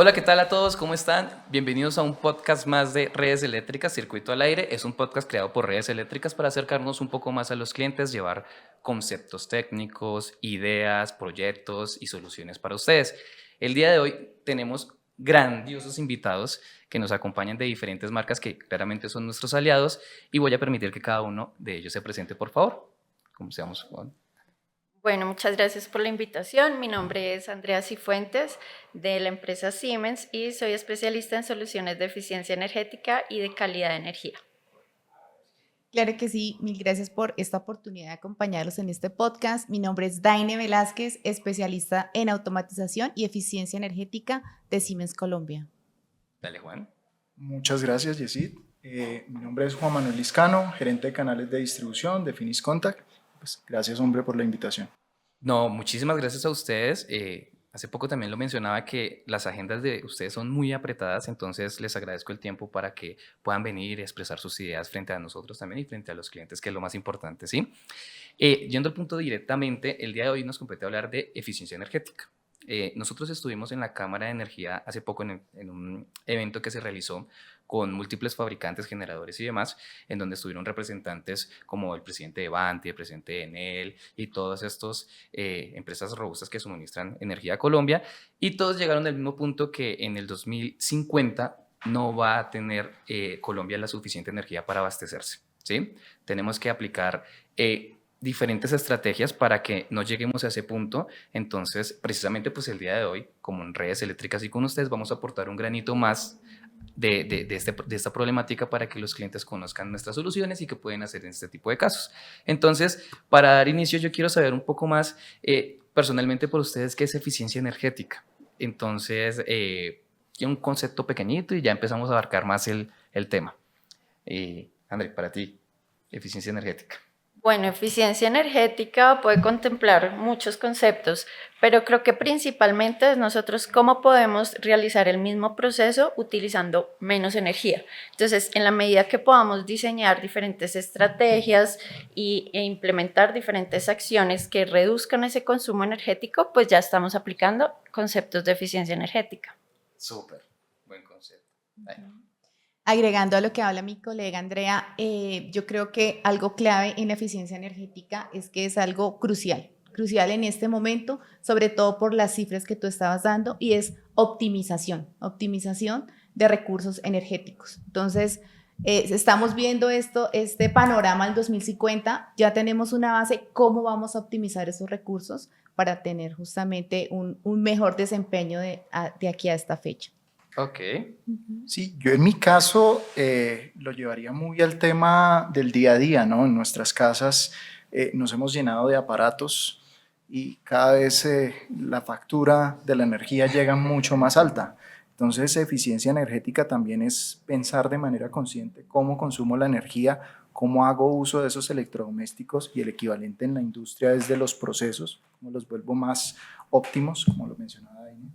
Hola, ¿qué tal a todos? ¿Cómo están? Bienvenidos a un podcast más de Redes Eléctricas, Circuito al Aire. Es un podcast creado por Redes Eléctricas para acercarnos un poco más a los clientes, llevar conceptos técnicos, ideas, proyectos y soluciones para ustedes. El día de hoy tenemos grandiosos invitados que nos acompañan de diferentes marcas que claramente son nuestros aliados y voy a permitir que cada uno de ellos se presente, por favor. Comencemos, Juan. Bueno, muchas gracias por la invitación. Mi nombre es Andrea Cifuentes de la empresa Siemens y soy especialista en soluciones de eficiencia energética y de calidad de energía. Claro que sí, mil gracias por esta oportunidad de acompañarlos en este podcast. Mi nombre es Daine Velázquez, especialista en automatización y eficiencia energética de Siemens Colombia. Dale, Juan. Muchas gracias, Yesid. Mi nombre es Juan Manuel Liscano, gerente de canales de distribución de Finis Contact. Pues, gracias, hombre, por la invitación. No, muchísimas gracias a ustedes. Hace poco también lo mencionaba que las agendas de ustedes son muy apretadas, entonces les agradezco el tiempo para que puedan venir y expresar sus ideas frente a nosotros también y frente a los clientes, que es lo más importante, ¿sí? Yendo al punto directamente, el día de hoy nos compete hablar de eficiencia energética. Nosotros estuvimos en la Cámara de Energía hace poco en un evento que se realizó con múltiples fabricantes, generadores y demás, en donde estuvieron representantes como el presidente de Banti, el presidente de Enel y todas estas empresas robustas que suministran energía a Colombia, y todos llegaron al mismo punto que en el 2050 no va a tener Colombia la suficiente energía para abastecerse, ¿sí? Tenemos que aplicar diferentes estrategias para que no lleguemos a ese punto. Entonces, precisamente pues el día de hoy, como en Redes Eléctricas y con ustedes, vamos a aportar un granito más de esta problemática para que los clientes conozcan nuestras soluciones y qué pueden hacer en este tipo de casos. Entonces, para dar inicio, yo quiero saber un poco más personalmente por ustedes qué es eficiencia energética. Entonces, un concepto pequeñito y ya empezamos a abarcar más el tema. André, para ti, eficiencia energética. Bueno, eficiencia energética puede contemplar muchos conceptos, pero creo que principalmente es nosotros cómo podemos realizar el mismo proceso utilizando menos energía. Entonces, en la medida que podamos diseñar diferentes estrategias e implementar diferentes acciones que reduzcan ese consumo energético, pues ya estamos aplicando conceptos de eficiencia energética. Súper, buen concepto. Agregando a lo que habla mi colega Andrea, yo creo que algo clave en la eficiencia energética es que es algo crucial en este momento, sobre todo por las cifras que tú estabas dando, y es optimización de recursos energéticos. Entonces, estamos viendo este panorama al 2050, ya tenemos una base, ¿cómo vamos a optimizar esos recursos para tener justamente un mejor desempeño de aquí a esta fecha? Ok. Sí, yo en mi caso lo llevaría muy al tema del día a día, ¿no? En nuestras casas nos hemos llenado de aparatos y cada vez la factura de la energía llega mucho más alta. Entonces, eficiencia energética también es pensar de manera consciente cómo consumo la energía, cómo hago uso de esos electrodomésticos y el equivalente en la industria es de los procesos, cómo los vuelvo más óptimos, como lo mencionaba Daine,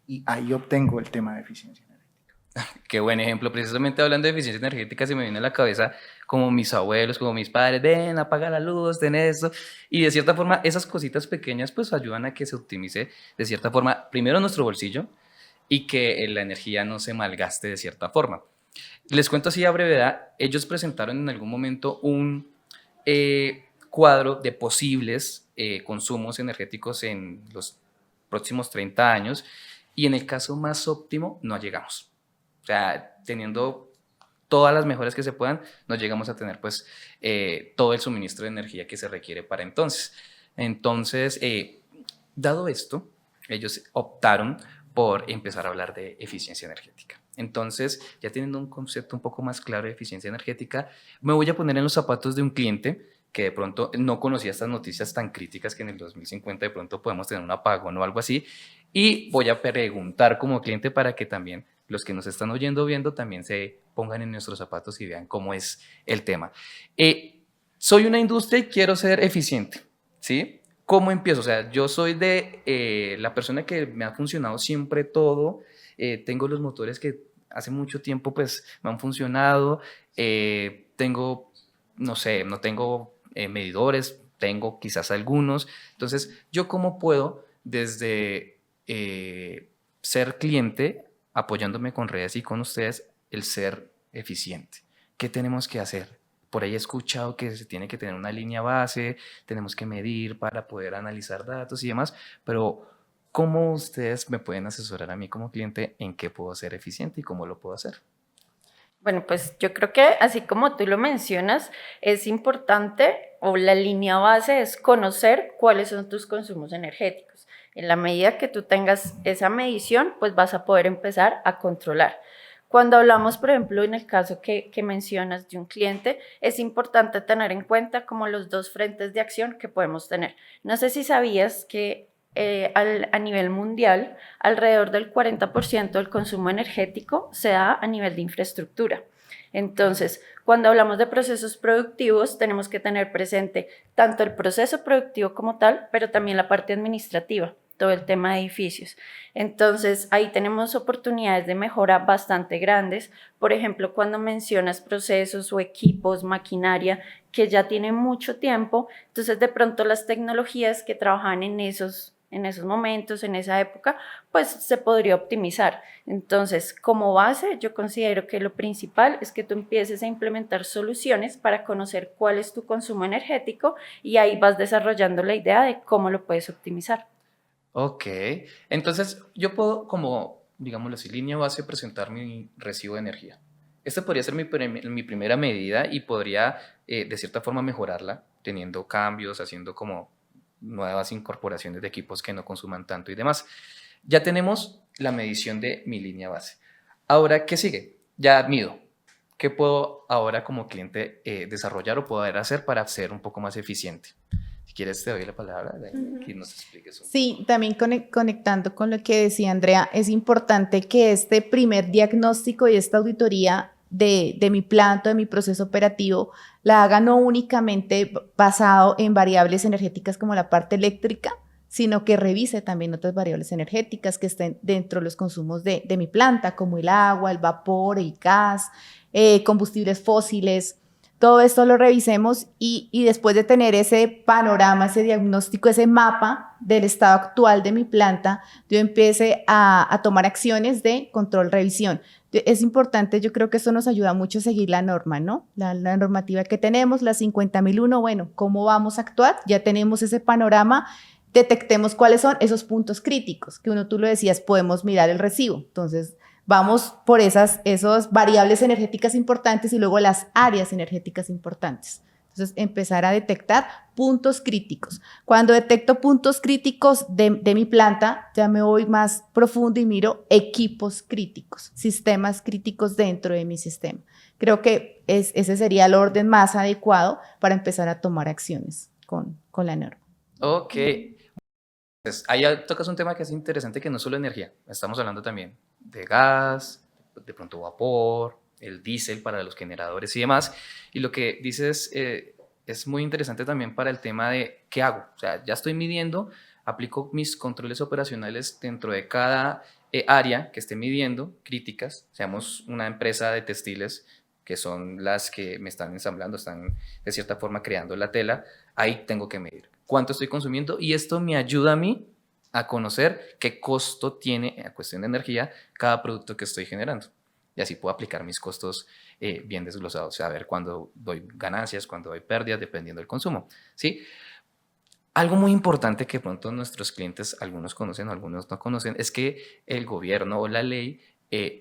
y ahí obtengo el tema de eficiencia energética. Qué buen ejemplo. Precisamente hablando de eficiencia energética, se me viene a la cabeza como mis abuelos, como mis padres, ven, apaga la luz, ten esto. Y de cierta forma, esas cositas pequeñas pues ayudan a que se optimice de cierta forma, primero nuestro bolsillo y que la energía no se malgaste de cierta forma. Les cuento así a brevedad, ellos presentaron en algún momento un cuadro de posibles consumos energéticos en los próximos 30 años y en el caso más óptimo no llegamos. O sea, teniendo todas las mejoras que se puedan, no llegamos a tener pues todo el suministro de energía que se requiere para entonces. Entonces, dado esto, ellos optaron por empezar a hablar de eficiencia energética. Entonces, ya teniendo un concepto un poco más claro de eficiencia energética, me voy a poner en los zapatos de un cliente que de pronto no conocía estas noticias tan críticas que en el 2050 de pronto podemos tener un apagón o algo así, y voy a preguntar como cliente para que también los que nos están oyendo o viendo también se pongan en nuestros zapatos y vean cómo es el tema. Soy una industria y quiero ser eficiente, ¿sí? ¿Cómo empiezo? O sea, yo soy de la persona que me ha funcionado siempre todo, tengo los motores que hace mucho tiempo pues me han funcionado, tengo, no sé, no tengo medidores, tengo quizás algunos, entonces, ¿yo cómo puedo desde ser cliente apoyándome con redes y con ustedes, el ser eficiente. ¿Qué tenemos que hacer? Por ahí he escuchado que se tiene que tener una línea base, tenemos que medir para poder analizar datos y demás, pero ¿cómo ustedes me pueden asesorar a mí como cliente en qué puedo ser eficiente y cómo lo puedo hacer? Bueno, pues yo creo que así como tú lo mencionas, es importante o la línea base es conocer cuáles son tus consumos energéticos. En la medida que tú tengas esa medición, pues vas a poder empezar a controlar. Cuando hablamos, por ejemplo, en el caso que mencionas de un cliente, es importante tener en cuenta como los dos frentes de acción que podemos tener. No sé si sabías que a nivel mundial, alrededor del 40% del consumo energético se da a nivel de infraestructura. Entonces, cuando hablamos de procesos productivos, tenemos que tener presente tanto el proceso productivo como tal, pero también la parte administrativa, todo el tema de edificios. Entonces, ahí tenemos oportunidades de mejora bastante grandes. Por ejemplo, cuando mencionas procesos o equipos, maquinaria que ya tienen mucho tiempo, entonces de pronto las tecnologías que trabajan en esos momentos, en esa época, pues se podría optimizar. Entonces, como base, yo considero que lo principal es que tú empieces a implementar soluciones para conocer cuál es tu consumo energético y ahí vas desarrollando la idea de cómo lo puedes optimizar. Ok, entonces yo puedo como, digámoslo así, línea base presentar mi recibo de energía. Esta podría ser mi primera medida y podría de cierta forma mejorarla teniendo cambios, haciendo como nuevas incorporaciones de equipos que no consuman tanto y demás. Ya tenemos la medición de mi línea base. Ahora, ¿qué sigue? Ya mido. ¿Qué puedo ahora como cliente desarrollar o poder hacer para ser un poco más eficiente? Si quieres, te doy la palabra, Dani, que nos expliques un poco. Sí, también conectando con lo que decía Andrea, es importante que este primer diagnóstico y esta auditoría de mi planta, de mi proceso operativo, la haga no únicamente basado en variables energéticas como la parte eléctrica, sino que revise también otras variables energéticas que estén dentro de los consumos de mi planta, como el agua, el vapor, el gas, combustibles fósiles. Todo esto lo revisemos y después de tener ese panorama, ese diagnóstico, ese mapa del estado actual de mi planta, yo empiece a tomar acciones de control, revisión. Es importante, yo creo que eso nos ayuda mucho a seguir la norma, ¿no? La normativa que tenemos, la 50.001, bueno, ¿cómo vamos a actuar? Ya tenemos ese panorama, detectemos cuáles son esos puntos críticos, que tú lo decías, podemos mirar el recibo. Entonces, vamos por esas variables energéticas importantes y luego las áreas energéticas importantes. Entonces, empezar a detectar puntos críticos. Cuando detecto puntos críticos de mi planta, ya me voy más profundo y miro equipos críticos, sistemas críticos dentro de mi sistema. Creo que ese sería el orden más adecuado para empezar a tomar acciones con la norma. Ok, pues ahí tocas un tema que es interesante, que no es solo energía, estamos hablando también de gas, de pronto vapor, el diésel para los generadores y demás. Y lo que dices es muy interesante también para el tema de qué hago. O sea, ya estoy midiendo, aplico mis controles operacionales dentro de cada área que esté midiendo, críticas, seamos una empresa de textiles que son las que me están ensamblando, están de cierta forma creando la tela, ahí tengo que medir cuánto estoy consumiendo y esto me ayuda a mí a conocer qué costo tiene a cuestión de energía cada producto que estoy generando. Y así puedo aplicar mis costos bien desglosados, saber cuándo doy ganancias, cuándo doy pérdidas, dependiendo del consumo, ¿sí? Algo muy importante que pronto nuestros clientes, algunos conocen, algunos no conocen, es que el gobierno o la ley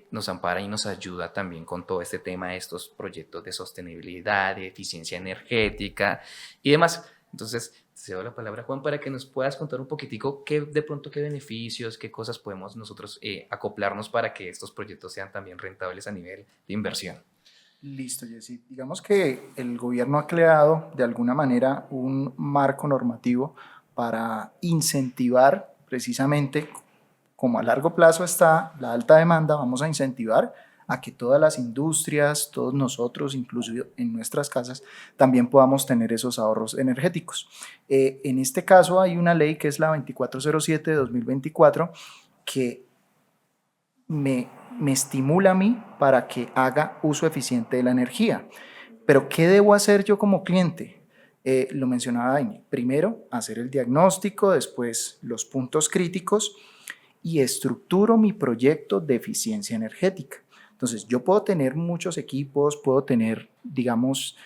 nos ampara y nos ayuda también con todo este tema de estos proyectos de sostenibilidad, de eficiencia energética y demás. Entonces, te doy la palabra, Juan, para que nos puedas contar un poquitico de pronto qué beneficios, qué cosas podemos nosotros acoplarnos para que estos proyectos sean también rentables a nivel de inversión. Listo, Jessy. Digamos que el gobierno ha creado de alguna manera un marco normativo para incentivar precisamente, como a largo plazo está la alta demanda, vamos a incentivar a que todas las industrias, todos nosotros, incluso en nuestras casas, también podamos tener esos ahorros energéticos. En este caso hay una ley que es la 2407 de 2024 que me estimula a mí para que haga uso eficiente de la energía. Pero, ¿qué debo hacer yo como cliente? Lo mencionaba Amy. Primero, hacer el diagnóstico, después los puntos críticos y estructuro mi proyecto de eficiencia energética. Entonces, yo puedo tener muchos equipos, puedo tener, digamos,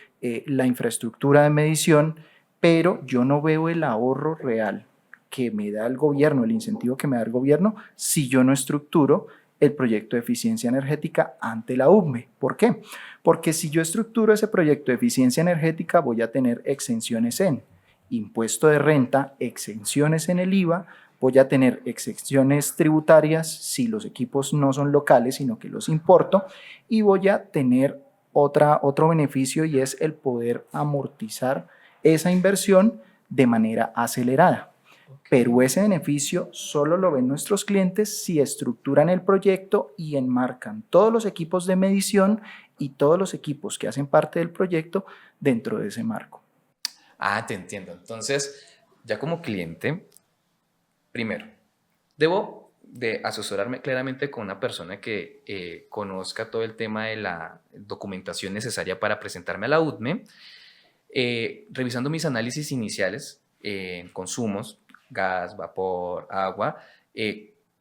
la infraestructura de medición, pero yo no veo el ahorro real que me da el gobierno, el incentivo que me da el gobierno, si yo no estructuro el proyecto de eficiencia energética ante la UCME. ¿Por qué? Porque si yo estructuro ese proyecto de eficiencia energética, voy a tener exenciones en impuesto de renta, exenciones en el IVA, voy a tener exenciones tributarias si los equipos no son locales, sino que los importo, y voy a tener otro beneficio, y es el poder amortizar esa inversión de manera acelerada. Pero ese beneficio solo lo ven nuestros clientes si estructuran el proyecto y enmarcan todos los equipos de medición y todos los equipos que hacen parte del proyecto dentro de ese marco. Ah, te entiendo. Entonces, ya como cliente, primero, debo de asesorarme claramente con una persona que conozca todo el tema de la documentación necesaria para presentarme a la UTME, revisando mis análisis iniciales en consumos, gas, vapor, agua,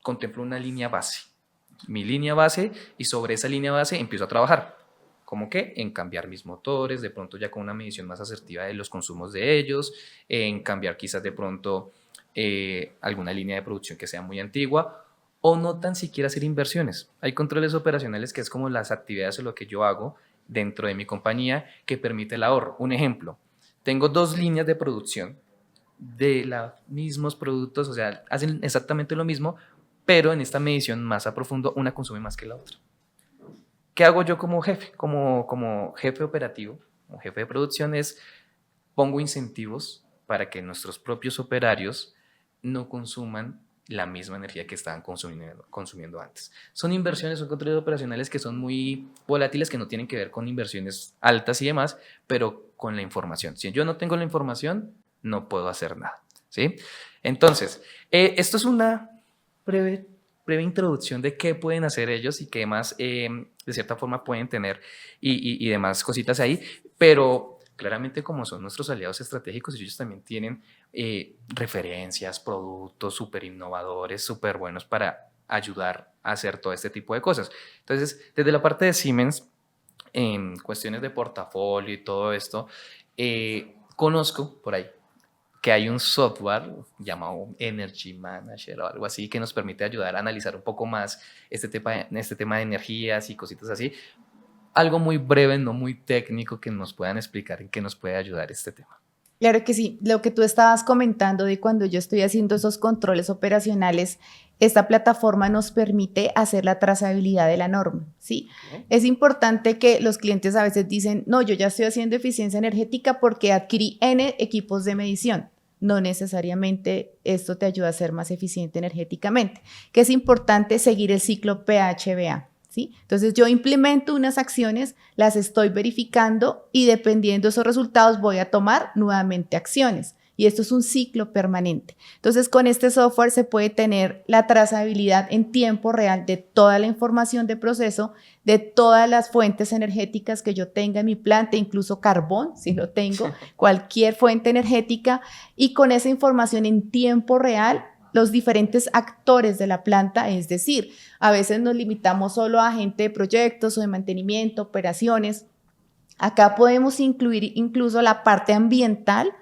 contemplo una línea base. Mi línea base, y sobre esa línea base empiezo a trabajar. ¿Cómo qué? En cambiar mis motores, de pronto ya con una medición más asertiva de los consumos de ellos, en cambiar quizás de pronto alguna línea de producción que sea muy antigua, o no tan siquiera hacer inversiones. Hay controles operacionales que es como las actividades o lo que yo hago dentro de mi compañía que permite el ahorro. Un ejemplo, tengo 2 líneas de producción de los mismos productos, o sea, hacen exactamente lo mismo, pero en esta medición más a profundo, una consume más que la otra. ¿Qué hago yo como jefe? Como jefe operativo, como jefe de producción, pongo incentivos para que nuestros propios operarios no consuman la misma energía que estaban consumiendo antes. Son inversiones, son controles operacionales que son muy volátiles, que no tienen que ver con inversiones altas y demás, pero con la información. Si yo no tengo la información, no puedo hacer nada, ¿sí? Entonces, esto es una breve introducción de qué pueden hacer ellos y qué más, de cierta forma, pueden tener y demás cositas ahí, pero claramente como son nuestros aliados estratégicos, ellos también tienen referencias, productos súper innovadores, súper buenos para ayudar a hacer todo este tipo de cosas. Entonces, desde la parte de Siemens, en cuestiones de portafolio y todo esto, conozco por ahí que hay un software llamado Energy Manager o algo así que nos permite ayudar a analizar un poco más este tema de energías y cositas así. Algo muy breve, no muy técnico, que nos puedan explicar en qué nos puede ayudar este tema. Claro que sí, lo que tú estabas comentando de cuando yo estoy haciendo esos controles operacionales, esta plataforma nos permite hacer la trazabilidad de la norma, ¿sí? Okay. Es importante que los clientes a veces dicen, no, yo ya estoy haciendo eficiencia energética porque adquirí N equipos de medición. No necesariamente esto te ayuda a ser más eficiente energéticamente, que es importante seguir el ciclo PHBA. ¿Sí? Entonces yo implemento unas acciones, las estoy verificando y dependiendo de esos resultados voy a tomar nuevamente acciones. Y esto es un ciclo permanente. Entonces con este software se puede tener la trazabilidad en tiempo real de toda la información de proceso, de todas las fuentes energéticas que yo tenga en mi planta, incluso carbón, si lo tengo, cualquier fuente energética, y con esa información en tiempo real los diferentes actores de la planta, es decir, a veces nos limitamos solo a gente de proyectos o de mantenimiento, operaciones. Acá podemos incluir incluso la parte ambiental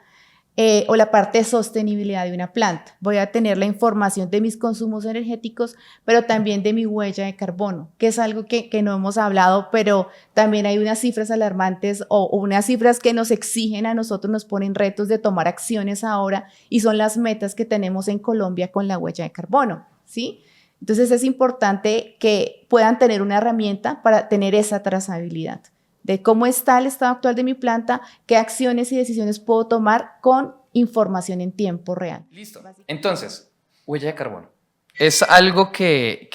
o la parte de sostenibilidad de una planta. Voy a tener la información de mis consumos energéticos, pero también de mi huella de carbono, que es algo que no hemos hablado, pero también hay unas cifras alarmantes o unas cifras que nos exigen a nosotros, nos ponen retos de tomar acciones ahora y son las metas que tenemos en Colombia con la huella de carbono, ¿sí? Entonces es importante que puedan tener una herramienta para tener esa trazabilidad de cómo está el estado actual de mi planta, qué acciones y decisiones puedo tomar con información en tiempo real. Listo. Entonces, huella de carbono. Es algo que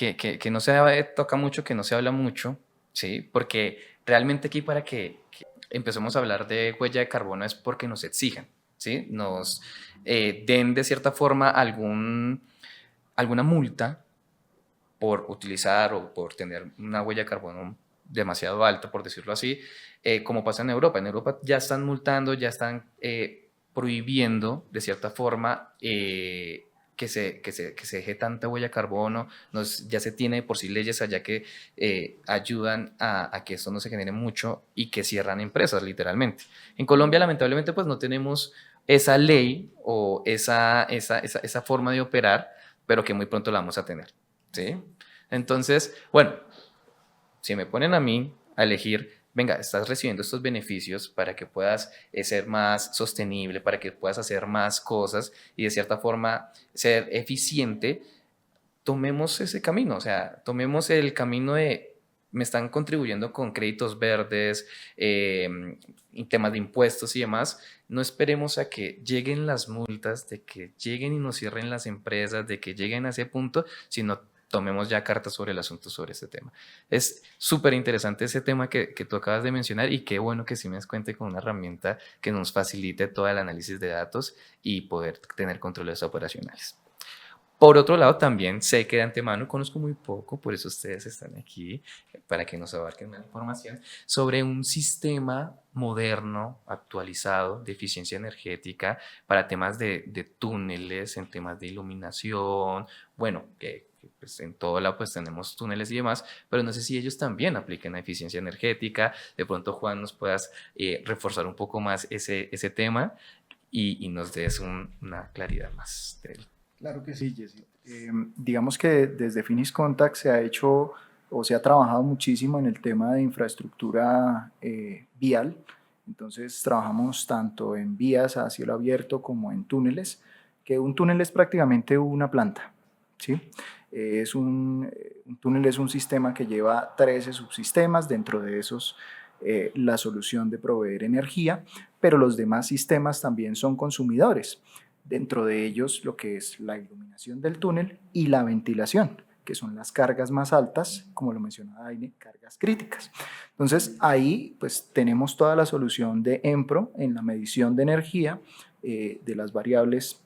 no se toca mucho, que no se habla mucho, ¿sí? Porque realmente aquí para que empecemos a hablar de huella de carbono es porque nos exijan, ¿sí? Nos den de cierta forma alguna multa por utilizar o por tener una huella de carbono demasiado alto, por decirlo así, como pasa en Europa. En Europa ya están multando, ya están prohibiendo de cierta forma que se deje tanta huella de carbono. Ya se tiene de por sí leyes allá que ayudan a que esto no se genere mucho y que cierran empresas literalmente. En Colombia lamentablemente pues no tenemos esa ley o esa forma de operar, pero que muy pronto la vamos a tener, ¿sí? Entonces, bueno, si me ponen a mí a elegir, venga, estás recibiendo estos beneficios para que puedas ser más sostenible, para que puedas hacer más cosas y de cierta forma ser eficiente, tomemos ese camino, o sea, tomemos el camino de me están contribuyendo con créditos verdes, y temas de impuestos y demás. No esperemos a que lleguen las multas, de que lleguen y nos cierren las empresas, de que lleguen a ese punto, sino tomemos ya cartas sobre el asunto sobre este tema. Es súper interesante ese tema que tú acabas de mencionar y qué bueno que sí me cuente con una herramienta que nos facilite todo el análisis de datos y poder tener controles operacionales. Por otro lado, también sé que de antemano conozco muy poco, por eso ustedes están aquí, para que nos abarquen más información, sobre un sistema moderno, actualizado, de eficiencia energética para temas de túneles, en temas de iluminación, bueno, pues en todo lado pues tenemos túneles y demás, pero no sé si ellos también apliquen a eficiencia energética. De pronto, Juan, nos puedas reforzar un poco más ese tema y nos des una claridad más de él. Claro que sí, Jesse. Digamos que desde Finis Contact se ha hecho o se ha trabajado muchísimo en el tema de infraestructura vial. Entonces trabajamos tanto en vías a cielo abierto como en túneles, que un túnel es prácticamente una planta, ¿sí? Un túnel es un sistema que lleva 13 subsistemas, dentro de esos la solución de proveer energía, pero los demás sistemas también son consumidores. Dentro de ellos lo que es la iluminación del túnel y la ventilación, que son las cargas más altas, como lo mencionaba Daine, cargas críticas. Entonces ahí pues tenemos toda la solución de ENPRO en la medición de energía de las variables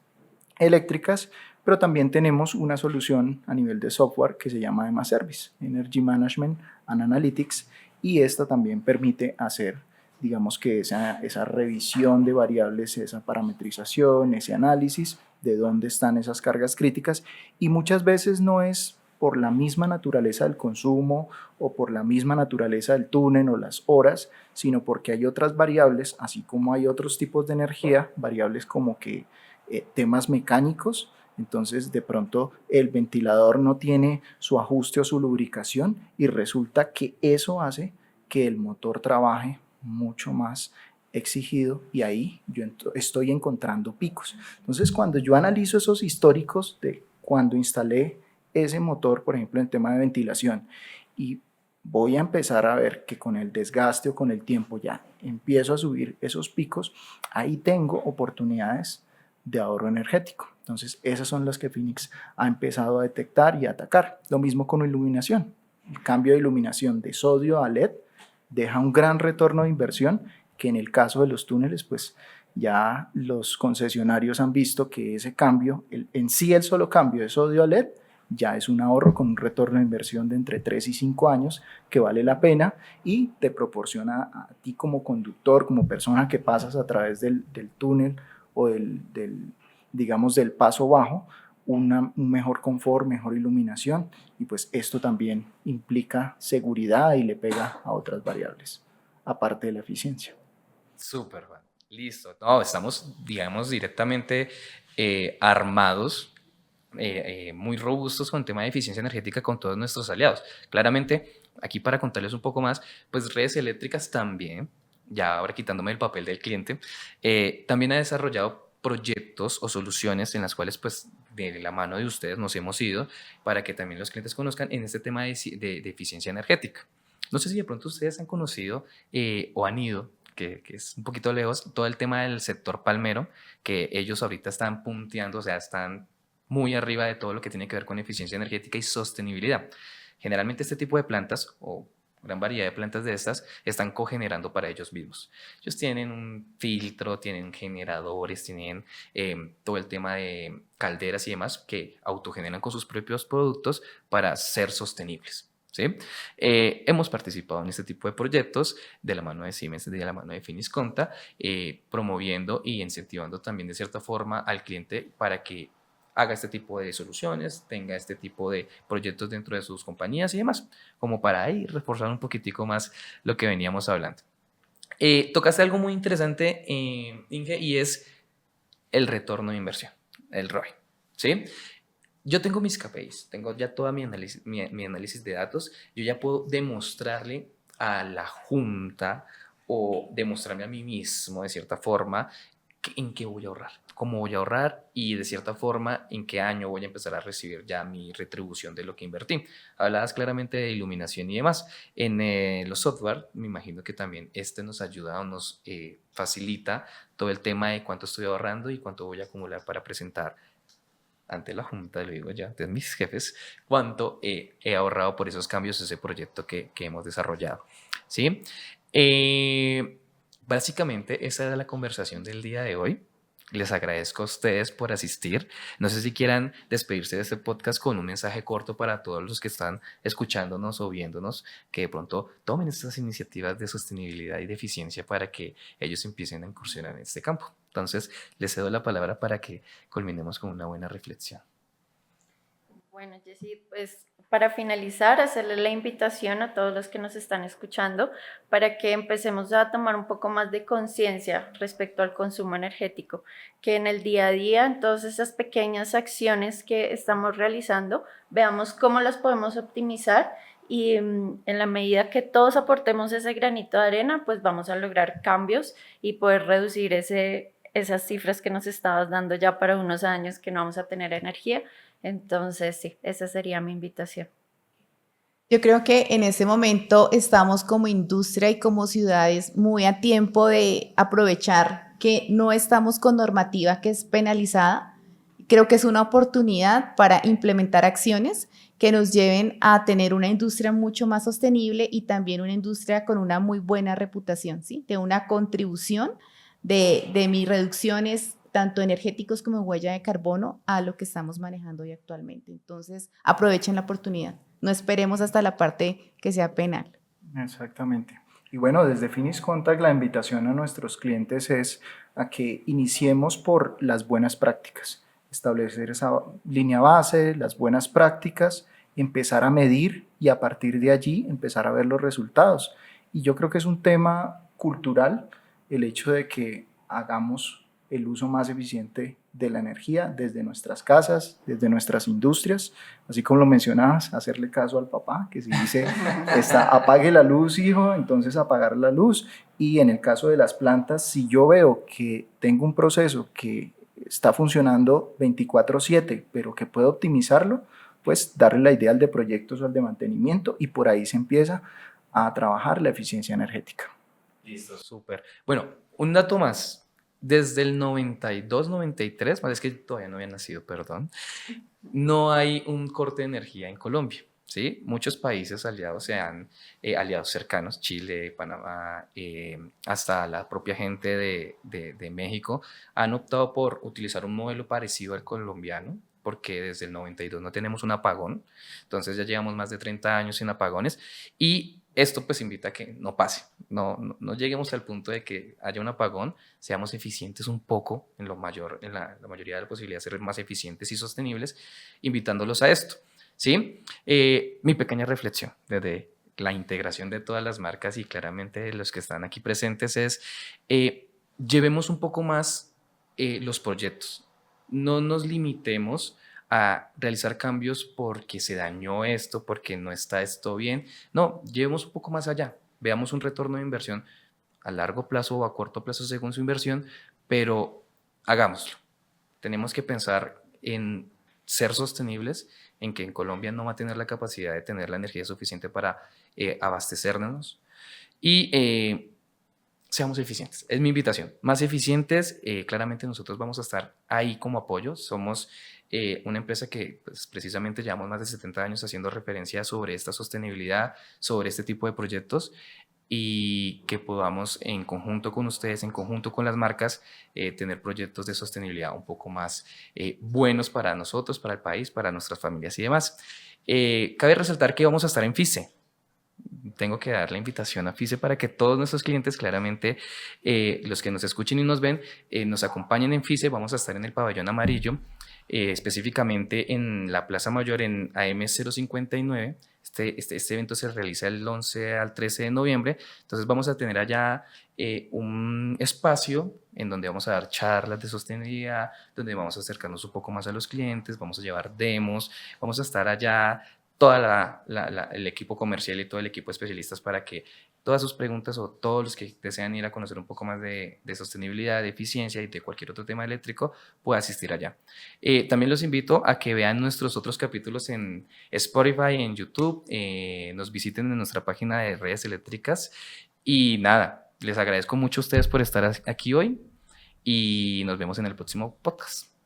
eléctricas, pero también tenemos una solución a nivel de software que se llama EMA Service, Energy Management and Analytics, y esta también permite hacer, digamos que esa revisión de variables, esa parametrización, ese análisis de dónde están esas cargas críticas, y muchas veces no es por la misma naturaleza del consumo o por la misma naturaleza del túnel o las horas, sino porque hay otras variables, así como hay otros tipos de energía, variables como que temas mecánicos. Entonces de pronto el ventilador no tiene su ajuste o su lubricación y resulta que eso hace que el motor trabaje mucho más exigido y ahí yo estoy encontrando picos. Entonces cuando yo analizo esos históricos de cuando instalé ese motor, por ejemplo en tema de ventilación, y voy a empezar a ver que con el desgaste o con el tiempo ya empiezo a subir esos picos, ahí tengo oportunidades de ahorro energético. Entonces esas son las que Phoenix ha empezado a detectar y a atacar. Lo mismo con iluminación. El cambio de iluminación de sodio a LED deja un gran retorno de inversión, que en el caso de los túneles pues ya los concesionarios han visto que ese cambio, en sí el solo cambio de sodio a LED ya es un ahorro con un retorno de inversión de entre 3 y 5 años que vale la pena y te proporciona a ti como conductor, como persona que pasas a través del túnel o digamos del paso bajo, un mejor confort, mejor iluminación, y pues esto también implica seguridad y le pega a otras variables, aparte de la eficiencia. Súper, Juan. Listo. No, estamos, digamos, directamente armados, muy robustos con el tema de eficiencia energética con todos nuestros aliados. Claramente, aquí para contarles un poco más, pues Redes Eléctricas también, ya ahora quitándome el papel del cliente, también ha desarrollado proyectos o soluciones en las cuales pues de la mano de ustedes nos hemos ido para que también los clientes conozcan en este tema de eficiencia energética. No sé si de pronto ustedes han conocido o han ido, que es un poquito lejos, todo el tema del sector palmero, que ellos ahorita están punteando, o sea, están muy arriba de todo lo que tiene que ver con eficiencia energética y sostenibilidad. Generalmente este tipo de plantas o gran variedad de plantas de estas están cogenerando para ellos mismos. Ellos tienen un filtro, tienen generadores, tienen todo el tema de calderas y demás que autogeneran con sus propios productos para ser sostenibles. ¿Sí? Hemos participado en este tipo de proyectos de la mano de Siemens, de la mano de Finis Conta, promoviendo y incentivando también de cierta forma al cliente para que haga este tipo de soluciones, tenga este tipo de proyectos dentro de sus compañías y demás, como para ahí reforzar un poquitico más lo que veníamos hablando. Tocaste algo muy interesante, Inge, y es el retorno de inversión, el ROI, ¿sí? Yo tengo mis KPIs, tengo ya toda mi análisis de datos, yo ya puedo demostrarle a la junta o demostrarme a mí mismo de cierta forma en qué voy a ahorrar, cómo voy a ahorrar y de cierta forma en qué año voy a empezar a recibir ya mi retribución de lo que invertí. Hablabas claramente de iluminación y demás. En los software, me imagino que también nos ayuda o nos facilita todo el tema de cuánto estoy ahorrando y cuánto voy a acumular para presentar ante la junta, lo digo ya, de mis jefes, cuánto he ahorrado por esos cambios, ese proyecto que hemos desarrollado, ¿sí? Básicamente, esa era la conversación del día de hoy. Les agradezco a ustedes por asistir. No sé si quieran despedirse de este podcast con un mensaje corto para todos los que están escuchándonos o viéndonos, que de pronto tomen estas iniciativas de sostenibilidad y de eficiencia para que ellos empiecen a incursionar en este campo. Entonces, les cedo la palabra para que culminemos con una buena reflexión. Bueno, Jessy, pues para finalizar, hacerle la invitación a todos los que nos están escuchando para que empecemos a tomar un poco más de conciencia respecto al consumo energético, que en el día a día, en todas esas pequeñas acciones que estamos realizando, veamos cómo las podemos optimizar y en la medida que todos aportemos ese granito de arena, pues vamos a lograr cambios y poder reducir esas cifras que nos estabas dando ya para unos años que no vamos a tener energía. Entonces, sí, esa sería mi invitación. Yo creo que en ese momento estamos como industria y como ciudades muy a tiempo de aprovechar que no estamos con normativa que es penalizada. Creo que es una oportunidad para implementar acciones que nos lleven a tener una industria mucho más sostenible y también una industria con una muy buena reputación, ¿sí? De una contribución de mis reducciones tanto energéticos como huella de carbono a lo que estamos manejando hoy actualmente. Entonces, aprovechen la oportunidad. No esperemos hasta la parte que sea penal. Exactamente. Y bueno, desde Finis Contact la invitación a nuestros clientes es a que iniciemos por las buenas prácticas, establecer esa línea base, las buenas prácticas, empezar a medir y a partir de allí empezar a ver los resultados. Y yo creo que es un tema cultural el hecho de que hagamos el uso más eficiente de la energía desde nuestras casas, desde nuestras industrias, así como lo mencionabas, hacerle caso al papá, que si dice, apague la luz, hijo, entonces apagar la luz. Y en el caso de las plantas, si yo veo que tengo un proceso que está funcionando 24/7, pero que puedo optimizarlo, pues darle la idea al de proyectos o al de mantenimiento y por ahí se empieza a trabajar la eficiencia energética. Listo, súper. Bueno, un dato más. Desde el 92, 93, es que todavía no había nacido, perdón, no hay un corte de energía en Colombia, ¿sí? Muchos países aliados aliados cercanos, Chile, Panamá, hasta la propia gente de México, han optado por utilizar un modelo parecido al colombiano, porque desde el 92 no tenemos un apagón, entonces ya llevamos más de 30 años sin apagones y esto pues invita a que no pase, no lleguemos al punto de que haya un apagón, seamos eficientes un poco en la mayoría de la posibilidad de ser más eficientes y sostenibles, invitándolos a esto, ¿sí? Mi pequeña reflexión desde la integración de todas las marcas y claramente de los que están aquí presentes es, llevemos un poco más los proyectos, no nos limitemos a realizar cambios porque se dañó esto, porque no está esto bien. No, llevemos un poco más allá. Veamos un retorno de inversión a largo plazo o a corto plazo según su inversión, pero hagámoslo. Tenemos que pensar en ser sostenibles, en que en Colombia no va a tener la capacidad de tener la energía suficiente para abastecernos y seamos eficientes. Es mi invitación. Más eficientes, claramente nosotros vamos a estar ahí como apoyo. Somos una empresa que pues, precisamente llevamos más de 70 años haciendo referencia sobre esta sostenibilidad, sobre este tipo de proyectos y que podamos en conjunto con ustedes, en conjunto con las marcas, tener proyectos de sostenibilidad un poco más buenos para nosotros, para el país, para nuestras familias y demás. Cabe resaltar que vamos a estar en FICE. Tengo que dar la invitación a FICE para que todos nuestros clientes, claramente los que nos escuchen y nos ven, nos acompañen en FICE. Vamos a estar en el pabellón amarillo específicamente en la Plaza Mayor en AM 059. Este evento se realiza el 11 al 13 de noviembre, entonces vamos a tener allá un espacio en donde vamos a dar charlas de sostenibilidad, donde vamos a acercarnos un poco más a los clientes, vamos a llevar demos, vamos a estar allá toda el equipo comercial y todo el equipo de especialistas para que todas sus preguntas o todos los que desean ir a conocer un poco más de sostenibilidad, de eficiencia y de cualquier otro tema eléctrico, pueda asistir allá. También los invito a que vean nuestros otros capítulos en Spotify, en YouTube, nos visiten en nuestra página de redes eléctricas y nada, les agradezco mucho a ustedes por estar aquí hoy y nos vemos en el próximo podcast.